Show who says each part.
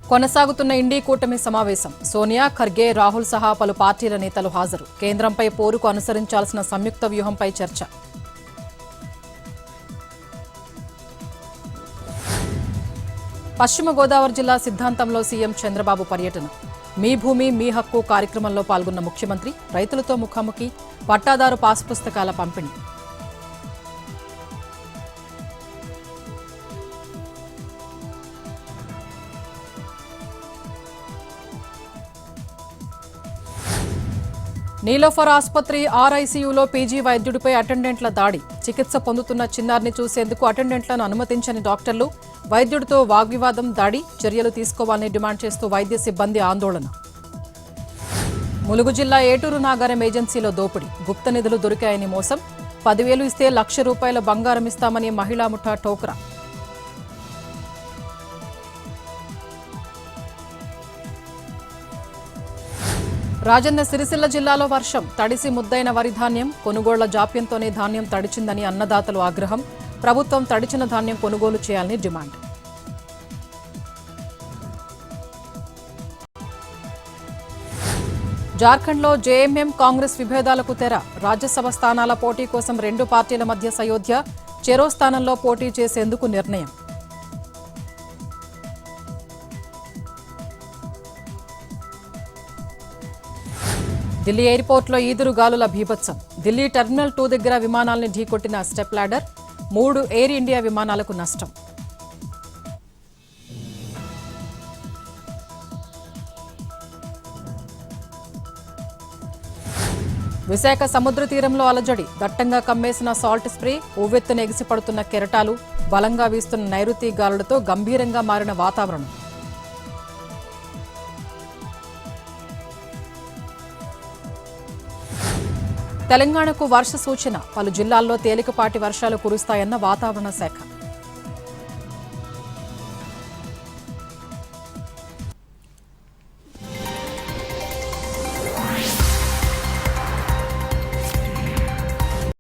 Speaker 1: కొనసాగుతున్న ఇండీ కూటమి సమావేశం. సోనియా, ఖర్గే, రాహుల్ సహా పలు పార్టీల నేతలు హాజరు. కేంద్రంపై పోరుకు అనుసరించాల్సిన సంయుక్త వ్యూహంపై చర్చ. పశ్చిమ గోదావరి జిల్లా సిద్ధాంతంలో సీఎం చంద్రబాబు పర్యటన. మీ భూమి మీ హక్కు కార్యక్రమంలో పాల్గొన్న ముఖ్యమంత్రి రైతులతో ముఖాముఖి, పట్టాదారు పాస్ పుస్తకాల పంపిణీ. నీలోఫర్ ఆసుపత్రి ఆర్ఐసీయూలో పీజీ వైద్యుడిపై అటెండెంట్ల దాడి. చికిత్స పొందుతున్న చిన్నారిని చూసేందుకు అటెండెంట్లను అనుమతించని డాక్టర్లు, వైద్యుడితో వాగ్వివాదం, దాడి. చర్యలు తీసుకోవాలని డిమాండ్ చేస్తూ వైద్య సిబ్బంది ఆందోళన. ములుగు జిల్లా ఏటూరు నాగారం ఏజెన్సీలో దోపిడీ. గుప్త నిధులు దొరికాయని మోసం. 10,000 ఇస్తే ₹1,00,000 బంగారం ఇస్తామని మహిళా ముఠా టోకరా. రాజన్న సిరిసిల్ల జిల్లాలో వర్షం. తడిసి ముద్దైన వరి ధాన్యం. కొనుగోళ్ల జాప్యంతోనే ధాన్యం తడిచిందని అన్నదాతలు ఆగ్రహం. ప్రభుత్వం తడిచిన ధాన్యం కొనుగోలు చేయాలని డిమాండ్. జార్ఖండ్లో జేఎంఎం కాంగ్రెస్ విభేదాలకు తెర. రాజ్యసభ స్థానాల పోటీ కోసం 2 పార్టీల మధ్య సయోధ్య. చెరో స్థానంలో పోటీ చేసేందుకు నిర్ణయం. ఢిల్లీ ఎయిర్పోర్ట్లో ఈదురుగాలుల బీభత్సం. ఢిల్లీ టెర్మినల్ 2 దగ్గర విమానాల్ని ఢీకొట్టిన స్టెప్ లాడర్. 3 ఎయిర్ ఇండియా విమానాలకు నష్టం. విశాఖ సముద్ర తీరంలో అలజడి. దట్టంగా కమ్మేసిన సాల్ట్ స్ప్రే. ఉవ్వెత్తున ఎగిసిపడుతున్న కెరటాలు. బలంగా వీస్తున్న నైరుతి గాలులతో గంభీరంగా మారిన వాతావరణం. తెలంగాణకు వర్ష సూచన. పలు జిల్లాల్లో తేలికపాటి వర్షాలు కురుస్తాయన్న వాతావరణ శాఖ.